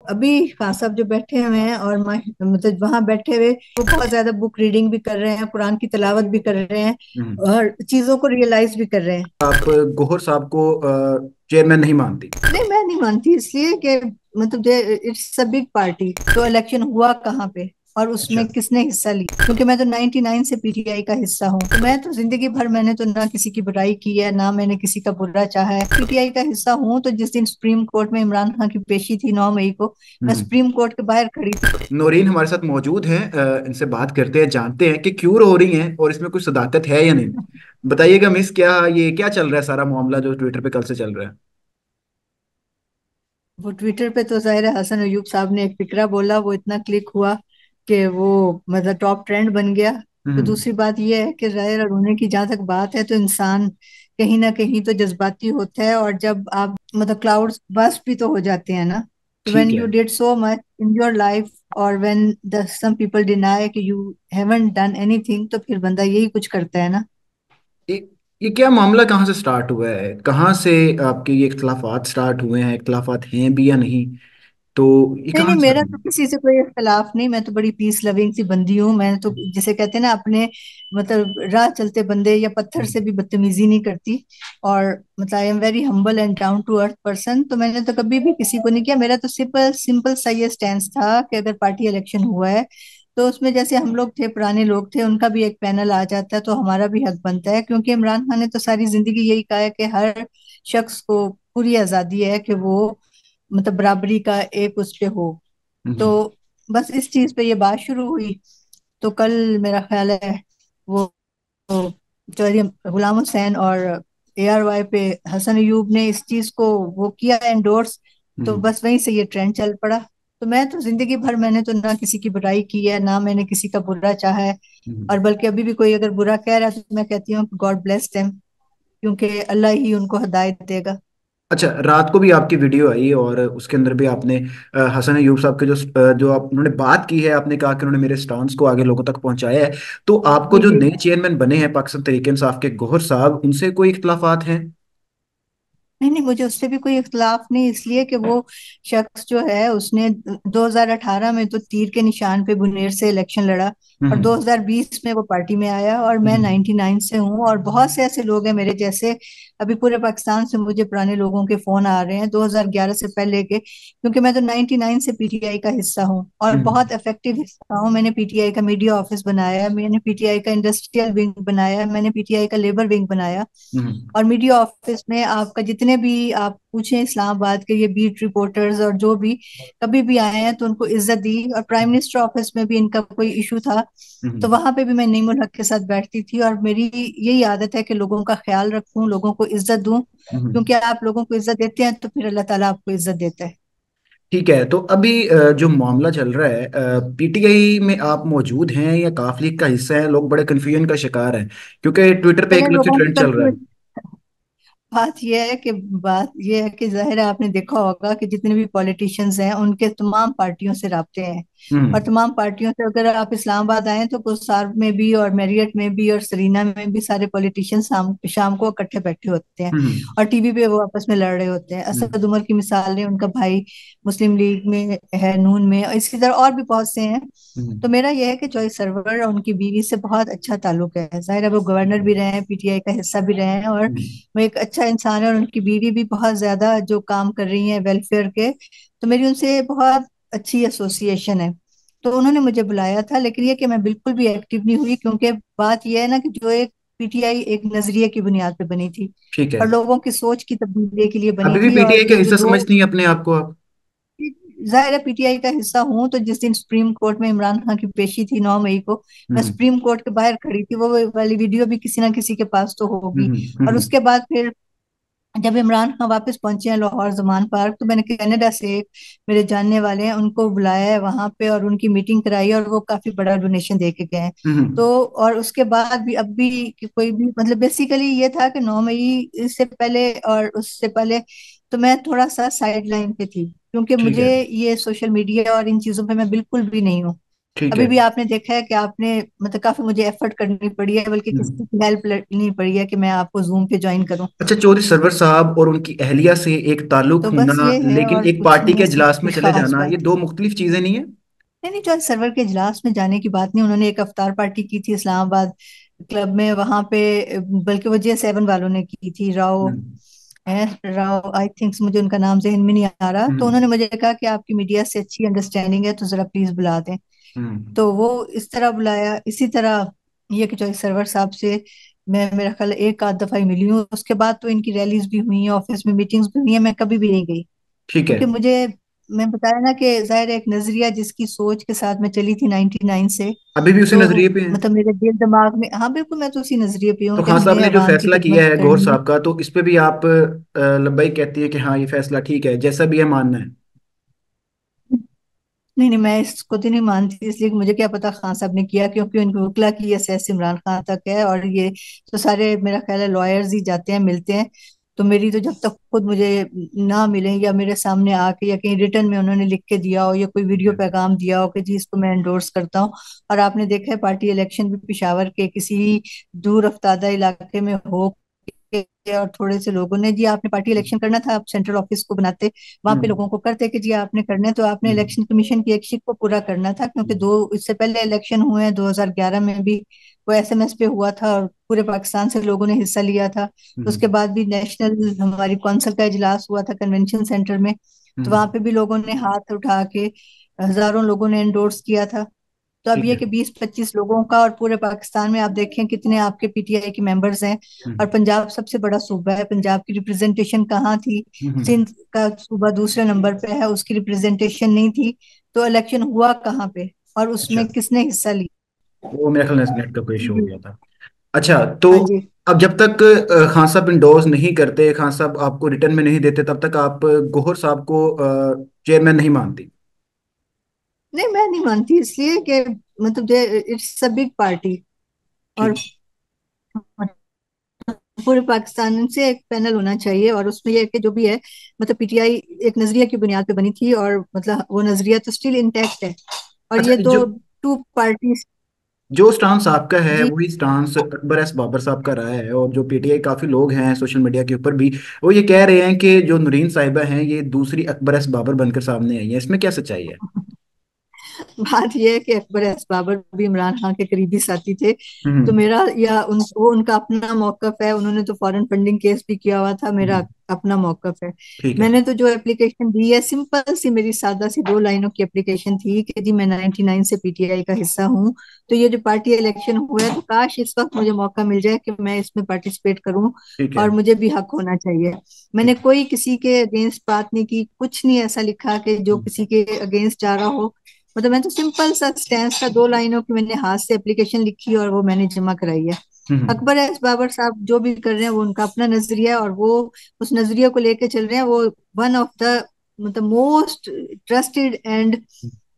अभी खान साहब जो बैठे हुए हैं और मतलब वहां बैठे हुए वो बहुत ज्यादा बुक रीडिंग भी कर रहे हैं, कुरान की तिलावत भी कर रहे हैं हम्म। और चीजों को रियलाइज भी कर रहे हैं। आप गोहर साहब को चेयरमैन नहीं मानती? नहीं, मैं नहीं मानती, इसलिए कि मतलब इट्स अ बिग पार्टी। तो इलेक्शन हुआ कहाँ पे और अच्छा। उसमें किसने हिस्सा ली? क्योंकि मैं तो 99 से पीटीआई का हिस्सा हूँ, तो मैं तो जिंदगी भर मैंने तो ना किसी की बुराई की है, ना मैंने किसी का बुरा चाहा है। पीटीआई का हिस्सा हूँ तो जिस दिन सुप्रीम कोर्ट में इमरान खान की पेशी थी 9 मई को, मैं हम्म। सुप्रीम कोर्ट के बाहर खड़ी थी। नौरीन हमारे साथ मौजूद हैं, इनसे बात करते हैं, जानते हैं कि क्यों रो रही हैं और इसमें कुछ सदाकत है या नहीं। बताइएगा मिस, क्या ये क्या चल रहा है सारा मामला जो ट्विटर पे कल से चल रहा है? वो ट्विटर पे तो जाहिर है हसन अयूब साहब ने एक फिक्रा बोला, वो इतना क्लिक हुआ कि वो मतलब टॉप ट्रेंड बन गया। तो हम्म। दूसरी बात ये है कि जाहिर है रोने की जहां तक बात है तो इंसान कहीं ना कहीं तो जज्बाती होता है, और जब आप मतलब क्लाउड्स बस्ट भी तो हो जाते हैं ना। तो ठीक व्हेन है। You did so much in your life और when the some people deny कि यू हैवंट डन एनीथिंग, तो फिर बंदा यही कुछ करता है ना। ये ये क्या मामला कहाँ से स्टार्ट हुआ है, कहाँ से आपके ये इख्तलाफात स्टार्ट हुए हैं, इख्तलाफात हैं भी या नहीं? तो ये नहीं कहाँ नहीं, से मेरा तो हुआ? किसी से कोई इख्तलाफ नहीं, मैं तो बड़ी पीस लविंग सी बंदी हूँ। मैं तो जिसे कहते हैं ना अपने मतलब राह चलते बंदे या पत्थर से भी बदतमीजी नहीं करती। और मतलब I am very humble and down to earth person, तो मैंने तो कभी भी किसी को नहीं किया। मेरा तो सिंपल सिंपल सा ये स्टैंड था कि अगर पार्टी इलेक्शन हुआ है तो उसमें जैसे हम लोग थे, पुराने लोग थे, उनका भी एक पैनल आ जाता है तो हमारा भी हक बनता है। क्योंकि इमरान खान ने तो सारी जिंदगी यही कहा है कि हर शख्स को पूरी आजादी है कि वो मतलब बराबरी का एक उस पे हो। तो हम्म। बस इस चीज पे ये बात शुरू हुई। तो कल मेरा ख्याल है वो चौधरी गुलाम हुसैन और एआरवाई पे हसन अयूब ने इस चीज को वो किया एंडोर्स। तो हम्म। बस वहीं से ये ट्रेंड चल पड़ा। तो मैं तो जिंदगी भर मैंने तो ना किसी की बुराई की है, ना मैंने किसी का बुरा चाहा है। हम्म। और बल्कि अभी भी कोई अगर बुरा कह रहा है तो मैं कहती हूँ गॉड ब्लेस देम, क्योंकि अल्लाह ही उनको हिदायत देगा। अच्छा, रात को भी आपकी वीडियो आई और उसके अंदर भी आपने हसन अयूब साहब के जो आप उन्होंने बात की है, आपने कहा कि उन्होंने मेरे स्टांस को आगे लोगों तक पहुंचाया है। तो आपको जी जो जी। नए चेयरमैन बने हैं पाकिस्तान तहरीक इंसाफ के, गौहर साहब, उनसे कोई इख्तलाफात हैं? नहीं नहीं, मुझे उससे भी कोई इख्तलाफ नहीं, इसलिए कि वो शख्स जो है उसने 2018 में तो तीर के निशान पे बुनेर से इलेक्शन लड़ा, और हम्म। 2020 में वो पार्टी में आया, और मैं हम्म। 99 से हूँ। और बहुत से ऐसे लोग हैं मेरे जैसे, अभी पूरे पाकिस्तान से मुझे पुराने लोगों के फोन आ रहे हैं 2011 से पहले के, क्योंकि मैं तो 99 से पीटीआई का हिस्सा हूँ और हम्म। बहुत इफेक्टिव हिस्सा हूँ। मैंने पीटीआई का मीडिया ऑफिस बनाया है, मैंने पीटीआई का इंडस्ट्रियल विंग बनाया है, मैंने पीटीआई का लेबर विंग बनाया। हम्म। और मीडिया ऑफिस में आपका जितने भी आप पूछें इस्लामाबाद के ये बीट रिपोर्टर्स और जो भी कभी भी आए हैं तो उनको इज्जत दी। और प्राइम मिनिस्टर ऑफिस में भी इनका कोई इशू था तो हम्म। वहां पे भी मैं नईमुल हक के साथ बैठती थी। और मेरी यही आदत है कि लोगों का ख्याल रखूं, लोगों को इज्जत दूं, हम्म। क्योंकि आप लोगों को इज्जत देते हैं तो फिर अल्लाह ताला आपको इज्जत देता है। ठीक है, तो अभी जो मामला चल रहा है, पीटीआई में आप मौजूद हैं या काफ लीग का हिस्सा है? लोग बड़े कन्फ्यूजन का शिकार हैं क्योंकि ट्विटर पे एक चले अलग से लोगों की ट्रेंड चल रहा है। कंफ्यूज बात यह है कि जाहिर है आपने देखा होगा कि जितने भी पॉलिटिशियंस हैं उनके तमाम पार्टियों से राब्ते हैं। और हम्म। तमाम पार्टियों से अगर आप इस्लामाबाद आए तो गुलसार में भी और मेरियट में भी और सरीना में भी सारे पॉलिटिशियंस शाम शाम को इकट्ठे बैठे होते हैं हम्म। और टीवी पे वो आपस में लड़ रहे होते हैं। हम्म। असद उमर की मिसाल है, उनका भाई मुस्लिम लीग में है, नून में, और इसी तरह और भी बहुत से हैं। हम्म। तो मेरा यह है कि जॉय सरवर और उनकी बीवी से बहुत अच्छा ताल्लुक है। जाहिर है वो गवर्नर भी रहे हैं, पीटीआई का हिस्सा भी रहे हैं, और हम्म। वो एक अच्छा इंसान है। और उनकी बीवी भी बहुत ज्यादा जो काम कर रही है वेलफेयर के, तो मेरी उनसे बहुत अच्छी एसोसिएशन है। तो उन्होंने मुझे बुलाया था, लेकिन ये कि मैं बिल्कुल भी एक्टिव नहीं हुई, क्योंकि बात यह है ना कि जो एक पीटीआई एक नजरिए की बुनियाद पे बनी थी ठीक है। और लोगों की सोच की तब्दीली के लिए बनी अभी भी थी। पीटीआई और का ये जो हिस्सा लोग, समझती हैं अपने आप को आप? जाहिर है पीटीआई का हिस्सा हूं तो जिस दिन सुप्रीम कोर्ट में इमरान खान की पेशी थी 9 मई को, मैं हम्म। सुप्रीम कोर्ट के बाहर खड़ी थी। वो वाली वीडियो भी किसी ना किसी के पास तो होगी। हम्म। और हम्म। उसके बाद फिर जब इमरान खान वापस पहुंचे हैं लाहौर जमान पार्क, तो मैंने कनाडा से एक मेरे जानने वाले हैं उनको बुलाया है वहां पे और उनकी मीटिंग कराई, और वो काफी बड़ा डोनेशन दे के गए हैं। हम्म। तो और उसके बाद भी अब भी कि कोई भी मतलब बेसिकली ये था कि 9 मई इससे पहले और उससे पहले तो मैं थोड़ा सा साइड लाइन पे थी, क्योंकि ठीक मुझे है। ये सोशल मीडिया और इन चीजों पे मैं बिल्कुल भी नहीं हूँ। ठीक अभी है। भी आपने देखा है कि आपने मतलब काफी मुझे एफर्ट करनी पड़ी है, बल्कि हम्म। किसी की हेल्प लेनी पड़ी है कि मैं आपको जूम पे ज्वाइन करूं। अच्छा, चौधरी सरवर साहब और उनकी अहलिया से एक ताल्लुक तो होना, बस ये है, लेकिन और एक कुछ पार्टी नहीं के है इसमें इजलास में कोई चले खास जाना, ये बात। दो मुख्तलिफ चीजें नहीं है? नहीं नहीं, जो सर्वर के इजलास में जाने की बात नहीं, उन्होंने एक अफ्तार पार्टी की थी इस्लामाबाद क्लब में वहां पे, बल्कि वो J7 वालों ने की थी, राव हम्म। है, राव आई थिंक, मुझे उनका नाम जहन में नहीं आ रहा। तो हम्म। उन्होंने मुझे कहा कि आपकी मीडिया से अच्छी अंडरस्टैंडिंग है तो जरा प्लीज बुला दें। हम्म। तो वो इस तरह बुलाया। इसी तरह ये कि जो सरवर साहब से मैं, मेरा ख्याल है, एक आध दफा ही मिली हूँ। उसके बाद तो इनकी रैलीज भी हुई हैं, ऑफिस में मीटिंग्स भी हुई हैं, मैं कभी भी नहीं गई। ठीक है। क्योंकि मुझे, मैं बताया ना कि जाहिर है एक नजरिया जिसकी सोच के साथ मैं चली थी 99 से, अभी भी उसी तो नजरिए पे हैं? मतलब मेरे दिल दिमाग में, हाँ बिल्कुल, मैं तो उसी नजरिए पे हूँ तो कि खान साहब हमें ने जो अवाम की फैसला किया खिदमत है गौहर करनी है। साहब का, तो इस पे भी आप लब्बाई कहती है कि हाँ ये फैसला ठीक है, जैसा भी है मानना है? नहीं नहीं, मैं इसको तो नहीं मानती, इसलिए कि मुझे क्या पता खान साहब ने किया, क्योंकि उनकी वकला की असेस इमरान खान तक है, और ये तो सारे मेरा ख्याल है लॉयर्स ही जाते हैं मिलते हैं। तो मेरी तो जब तक खुद मुझे ना मिले, या मेरे सामने आके, या कहीं रिटर्न में उन्होंने लिख के दिया हो, या कोई ठीक वीडियो है। पैगाम दिया हो कि जी इसको मैं एंडोर्स करता हूँ। और आपने देखा है पार्टी इलेक्शन भी पेशावर के किसी दूर अफ्तादा इलाके में हो और थोड़े से लोगों ने, जी आपने पार्टी इलेक्शन करना था, आप सेंट्रल ऑफिस को बनाते, वहां पे हम्म। लोगों को करते कि जी आपने करना है, तो आपने हम्म। इलेक्शन कमीशन की एक शिक को पूरा करना था। क्योंकि दो इससे पहले इलेक्शन हुए हैं, 2011 में भी वो SMS पे हुआ था और पूरे पाकिस्तान से लोगों ने हिस्सा लिया था। उसके हम्म। बाद भी नेशनल हमारी कौंसिल का इजलास हुआ था कन्वेंशन सेंटर में, तो वहां हम्म। पे भी लोगों ने हाथ उठा के, हजारों लोगों ने एंडोर्स किया था। तो अब ठीक ये है। कि 20-25 लोगों का, और पूरे पाकिस्तान में आप देखें कितने आपके PTI के मेंबर्स हैं। और हम्म। पंजाब सबसे बड़ा सूबा है, पंजाब की रिप्रेजेंटेशन कहाँ थी? हम्म। सिंध का सूबा दूसरे नंबर पे है, उसकी रिप्रेजेंटेशन नहीं थी। तो इलेक्शन हुआ कहाँ पे, और अच्छा, उसमें किसने हिस्सा लिया? वो मेरे ख्याल नेट का कोई इशू हो जी। गया था। अच्छा, तो हाँ जी। अब जब तक खान साहब इंडोर्स नहीं करते, खान साहब आपको रिटर्न में नहीं देते, तब तक आप गौहर साहब को चेयरमैन नहीं मानती? नहीं, मैं नहीं मानती, इसलिए कि मतलब इट्स अ बिग पार्टी, और ठीक। पूरे पाकिस्तान से एक पैनल होना चाहिए, और उसमें यह है कि जो भी है, मतलब PTI एक नजरिया की बुनियाद पे बनी थी, और मतलब वो नजरिया तो स्टिल इंटैक्ट है। और अच्छा, ये जो दो टू पार्टीज। जो स्टांस आपका है जी। वही स्टांस अकबर एस बाबर साहब का रहा है, और जो पीटीआई काफी लोग हैं सोशल मीडिया के ऊपर भी, वो ये कह रहे हैं कि जो नूरीन साहिबा हैं ये दूसरी अकबर एस बाबर बनकर सामने आई है। इसमें क्या सच्चाई है? बात यह है कि अकबर एस बाबर भी इमरान खान के करीबी साथी थे। तो हम्म। मेरा या वो उनका अपना मौकफ है, उन्होंने तो फॉरेन फंडिंग केस भी किया हुआ था, मेरा हम्म। अपना मौकफ है। ठीक है। मैंने तो जो एप्लीकेशन दी है, सिंपल सी मेरी सादा सी 2 लाइनों की एप्लीकेशन थी कि जी मैं 99 से PTI का हिस्सा हूँ। तो ये जो पार्टी इलेक्शन हुआ है, तो काश इस वक्त मुझे मौका मिल जाए कि मैं इसमें पार्टिसिपेट करूं, ठीक है। और मुझे भी हक होना चाहिए। मैंने ठीक। कोई किसी के अगेंस्ट बात नहीं की, कुछ नहीं ऐसा लिखा कि जो हम्म। किसी के अगेंस्ट जा रहा हो। मतलब मैं तो सिंपल सा स्टैंस का 2 लाइनों की मैंने हाथ से एप्लीकेशन लिखी और वो मैंने जमा कराई है। हम्म। अकबर एस बाबर साहब जो भी कर रहे हैं वो उनका अपना नजरिया है, और वो उस नजरिए को लेके चल रहे हैं। वो वन ऑफ द मतलब मोस्ट ट्रस्टेड एंड,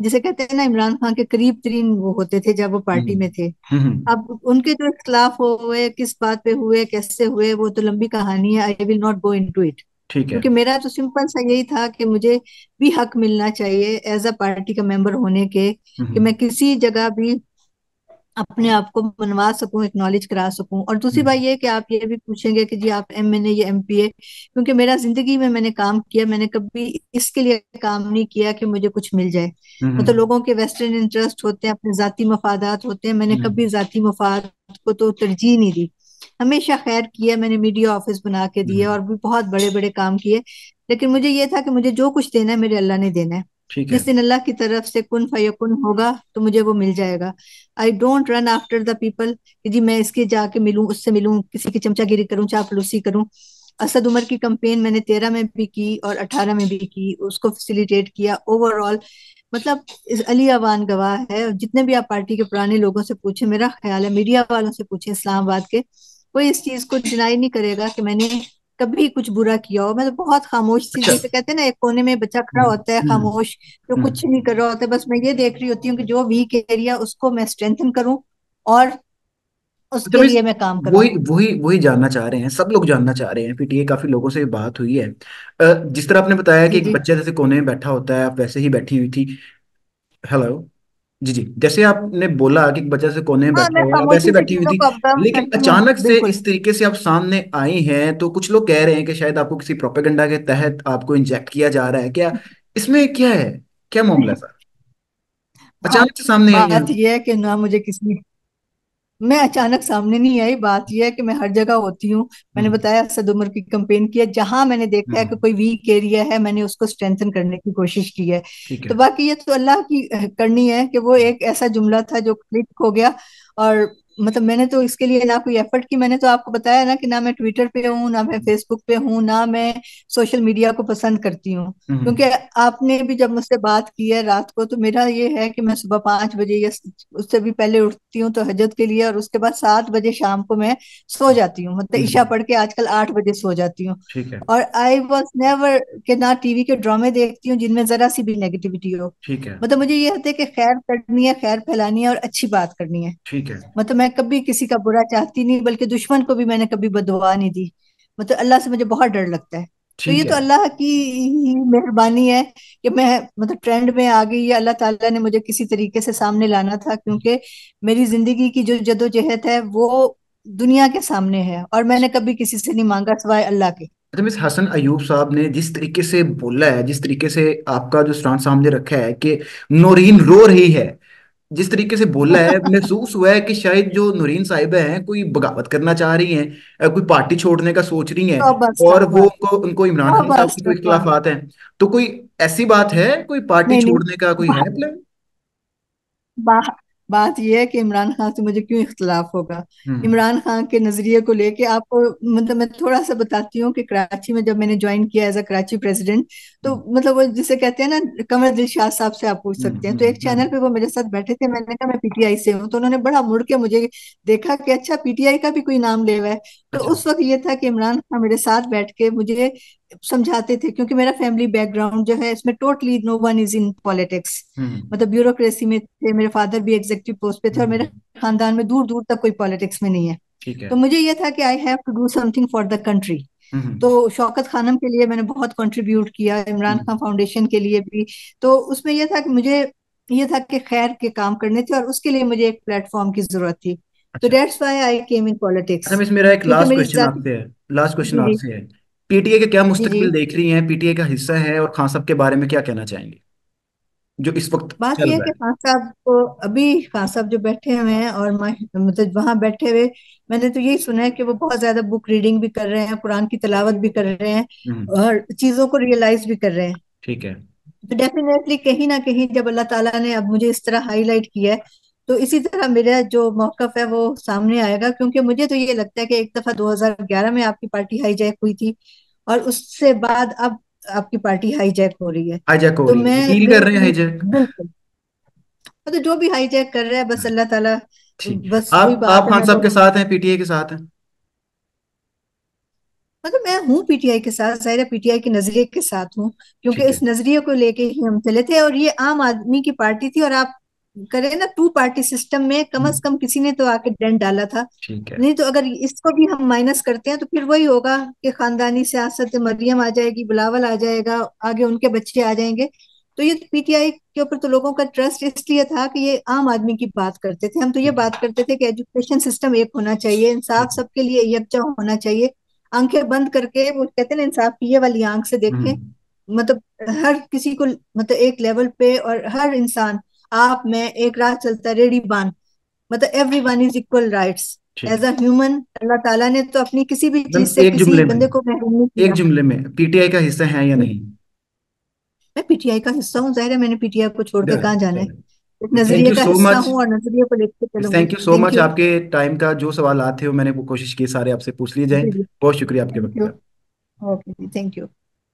जिसे कहते हैं ना, इमरान खान के करीब तरीन वो होते थे जब वो पार्टी हम्म। में थे। हम्म। अब उनके जो इख्तलाफ हुए, किस बात पे हुए, कैसे हुए, वो तो लंबी कहानी है, I will not go into it. ठीक है। क्योंकि मेरा तो सिंपल सा यही था कि मुझे भी हक मिलना चाहिए एज अ पार्टी का मेंबर होने के, कि मैं हम्म। किसी जगह भी अपने आप को मनवा सकूं, एक्नॉलेज करा सकूं। और दूसरी बात हम्म। ये है कि आप ये भी पूछेंगे कि जी आप MNA या MPA, क्योंकि मेरा जिंदगी में मैंने काम किया, मैंने कभी इसके लिए काम नहीं किया कि मुझे कुछ मिल जाए। मतलब हम्म। लोगों के वेस्टर्न इंटरेस्ट होते हैं, अपने जाती मफादात होते हैं, मैंने कभी हम्म। जाती मफाद को तो तरजीह नहीं दी। हमेशा खैर किया, मैंने मीडिया ऑफिस बना के दिए हम्म। और भी बहुत बड़े बड़े काम किए। लेकिन मुझे ये था कि मुझे जो कुछ देना है मेरे अल्लाह ने देना है। ठीक है। जिस दिन अल्लाह की तरफ से कुन फयकुन होगा तो मुझे वो मिल जाएगा। I don't run after the people कि जी मैं इसके जाके मिलूं, उससे मिलूं, किसी की चमचागिरी करूं, चापलूसी करूं। असद उमर की कंपेन मैंने 13 में भी की और 18 में भी की, उसको फैसिलिटेट किया ओवरऑल। मतलब इस अली अवान गवाह है, और जितने भी आप पार्टी के पुराने लोगों से पूछे, मेरा ख्याल है मीडिया वालों से पूछे इस्लामाबाद के, कोई इस चीज को डिनाई नहीं करेगा कि मैंने कभी कुछ बुरा किया हो। मैं तो बहुत खामोश थी, अच्छा। जैसे कहते हैं ना एक कोने में बच्चा खड़ा हम्म। होता है हम्म। खामोश, जो कुछ हम्म। नहीं कर रहा होता है, बस मैं ये देख रही होती हूँ कि जो वीक एरिया उसको मैं स्ट्रेंथन करूं, और अच्छा, उसके लिए मैं काम करूं। वही वही वही जानना चाह रहे हैं, सब लोग जानना चाह रहे हैं, पीटीए काफी लोगों से बात हुई है। जिस तरह आपने बताया कि जी एक जी। बच्चा जैसे कोने में बैठा होता है, आप वैसे ही बैठी हुई थी। हेलो? जी जी, जैसे आपने बोला कि बच्चा से कोने में हाँ, बैठा मैं हुआ है, वैसे खामोशी से बैठी हुई चीजों थी, को ऑब्जर्व लेकिन करती हूँ, अचानक से बिल्कुल। इस तरीके से आप सामने आई हैं, तो कुछ लोग कह रहे हैं कि शायद आपको किसी प्रोपेगेंडा के तहत आपको इंजेक्ट किया जा रहा है क्या? इसमें क्या है, क्या मामला है सर? बात अचानक से सामने आई हैं बात आप। यह है कि ना मुझे किसी मैं अचानक सामने नहीं आई। बात यह है कि मैं हर जगह होती हूँ। मैंने हम्म। बताया असद उमर की कंपेन किया, जहां मैंने देखा है कि हम्म। कोई वीक एरिया है मैंने उसको स्ट्रेंथन करने की कोशिश की है। ठीक तो है। बाकी ये तो अल्लाह की करनी है कि वो एक ऐसा जुमला था जो क्लिक हो गया। और मतलब मैंने तो इसके लिए ना कोई एफर्ट की। मैंने तो आपको बताया ना कि ना मैं ट्विटर पे हूँ, ना मैं फेसबुक पे हूँ, ना मैं सोशल मीडिया को पसंद करती हूँ। क्योंकि हम्म। आपने भी जब मुझसे बात की है रात को, तो मेरा ये है कि मैं सुबह 5 बजे या उससे भी पहले उठती हूँ तो हजत के लिए, और उसके बाद 7 बजे शाम को मैं सो जाती हूँ। मतलब ईशा हम्म। पढ़ के आजकल 8 बजे सो जाती हूँ। ठीक है। और आई वॉज नेवर के ना टीवी के ड्रामे देखती हूँ जिनमें जरा सी भी नेगेटिविटी हो। ठीक है। मतलब मुझे ये होता है कि खैर करनी है, खैर फैलानी है और अच्छी बात करनी है। ठीक है। मतलब मैं कभी किसी का बुरा चाहती नहीं, बल्कि दुश्मन को भी मैंने कभी बददुआ नहीं दी। मतलब अल्लाह से मुझे बहुत डर लगता है। तो ये ठीक तो है। अल्लाह की ही मेहरबानी है कि मैं मतलब ट्रेंड में आ गई। ये अल्लाह ताला ने मुझे किसी तरीके से सामने लाना था, क्योंकि मेरी जिंदगी की जो जदोजहद है वो दुनिया के सामने है, और मैंने कभी किसी से नहीं मांगा सिवाय अल्लाह के। अच्छा, मिस हसन अयूब साहब ने जिस तरीके से बोला है, जिस तरीके से आपका जो स्टांस सामने रखा है कि नौरीन रो रही है, जिस तरीके से बोला है, महसूस हुआ है कि शायद जो नौरीन साहिबा हैं कोई बगावत करना चाह रही हैं, कोई पार्टी छोड़ने का सोच रही हैं, तौबा और वो अस्तगफुर, उनको उनको इमरान खान तौबा साहब की कोई अस्तगफुर। इख्तलाफात हैं। तो कोई ऐसी बात है, कोई पार्टी नहीं नहीं, छोड़ने का कोई है प्लान? बा, बात यह है कि इमरान खान से मुझे क्यों इख्तलाफ होगा। हम्म। इमरान खान के नजरिए को लेके आपको मतलब मैं थोड़ा सा बताती हूँ कि कराची में जब मैंने ज्वाइन किया एज अ कराची प्रेसिडेंट, तो हम्म। मतलब वो जिसे कहते हैं ना, कमर दिलशाद साहब से आप पूछ हम्म। सकते हैं। तो एक चैनल हम्म। पे वो मेरे साथ बैठे थे, मैंने कहा मैं पीटीआई से हूँ, तो उन्होंने बड़ा मुड़ के मुझे देखा कि अच्छा पीटीआई का भी कोई नाम ले हुआ है। तो अच्छा। उस वक्त ये था कि इमरान खान मेरे साथ बैठ के मुझे समझाते थे, क्योंकि मेरा फैमिली बैकग्राउंड जो है इसमें totally no one is in politics. Hmm. मतलब ब्यूरोक्रेसी में थे, मेरे फादर भी एग्जीक्यूटिव पोस्ट पे थे, और मेरे हम्म। खानदान में दूर दूर तक कोई पॉलिटिक्स में नहीं है। ठीक है। तो मुझे ये था कि I have to do something for the country. Hmm. तो शौकत खानम के लिए मैंने बहुत कंट्रीब्यूट किया, इमरान खान हम्म। फाउंडेशन के लिए भी। तो उसमें यह था कि मुझे ये था कि खैर के काम करने थे, और उसके लिए मुझे एक प्लेटफॉर्म की जरूरत थी। तो अच्छा। दैट्स व्हाई आई केम इन अच्छा पॉलिटिक्स। मिस, मेरा एक क्योंकि लास्ट मेरी क्वेश्चन जाति। आपसे है। लास्ट क्वेश्चन जी जी। आपसे है, पीटीए के क्या जी जी। मुस्तकबिल देख रही हैं, पीटीए का हिस्सा है, और खान साहब के बारे में क्या कहना चाहेंगे जो इस वक्त बात चल यह है रहा कि है? खान साहब को अभी खान साहब जो बैठे हुए हैं और मतलब वहां बैठे हुए, मैंने तो यही सुना है कि वो बहुत ज्यादा बुक रीडिंग भी कर रहे हैं, कुरान की तिलावत भी कर रहे हैं, हम्म। और चीजों को रियलाइज भी कर रहे हैं। ठीक है। तो डेफिनेटली कहीं ना कहीं जब अल्लाह ताला ने अब मुझे इस तरह हाईलाइट किया है, तो इसी तरह मेरा जो मौकफ है वो सामने आएगा। क्योंकि मुझे तो ये लगता है कि एक दफा 2011 में आपकी पार्टी हाईजैक हुई थी, और उससे बाद अब आपकी पार्टी हाईजैक हो रही है। हाईजैक हो तो रही है, मैं डील कर रहे हैं बिल्कुल हाईजैक। बिल्कुल, मतलब जो भी हाईजैक कर रहा है बस अल्लाह ताला। ठीक। बस वही आप बात है, खान मैं साहब तो के साथ हैं, पीटीए के साथ हैं? मतलब मैं हूँ पीटीआई के साथ, जाहिर है पीटीआई के नजरिए के साथ हूँ, क्योंकि ठीक है। इस नजरिए को लेके ही हम चले थे। और ये आम आदमी की पार्टी थी, और आप करें ना टू पार्टी सिस्टम में कम से हम्म। कम किसी ने तो आके डेंट डाला था। ठीक है। नहीं तो अगर इसको भी हम माइनस करते हैं तो फिर वही होगा कि खानदानी सियासत, मरियम आ जाएगी, बिलावल आ जाएगा, आगे उनके बच्चे आ जाएंगे। तो ये पीटीआई के ऊपर तो लोगों का ट्रस्ट इसलिए था कि ये आम आदमी की बात करते थे। हम तो ये ठीक है। बात करते थे कि एजुकेशन सिस्टम एक होना चाहिए, इंसाफ ठीक है। सबके लिए यकजा होना चाहिए। आंखें बंद करके, वो कहते हैं ना, इंसाफ की ये वाली आंख से देखें। हम्म। मतलब हर किसी को मतलब एक लेवल पे, और हर इंसान, आप मैं एक राह चलता रेडी बान, मतलब every one is equal rights ठीक एज है। A human. अल्लाह ताला ने तो अपनी किसी भी चीज मैम से एक किसी जुमले में, बंदे को महरूम नहीं एक किया। जुमले में पीटीआई का हिस्सा है या नहीं? मैं पीटीआई का हिस्सा हूँ, जाहिर है मैंने पीटीआई को छोड़ के डन। कहाँ जाना है। एक डन। थैंक नजरिए यू का सो हिस्सा मच। हूँ और नजरिए को लेकर चलूंगी। Thank you so thank much, you. आपके टाइम का जो सवाल थे वो मैंने वो कोशिश की सारे आपसे पूछ लिए जाएं। जी जी। बहुत शुक्रिया आपके थैंक वक्त यू। का। ओके जी, थैंक यू।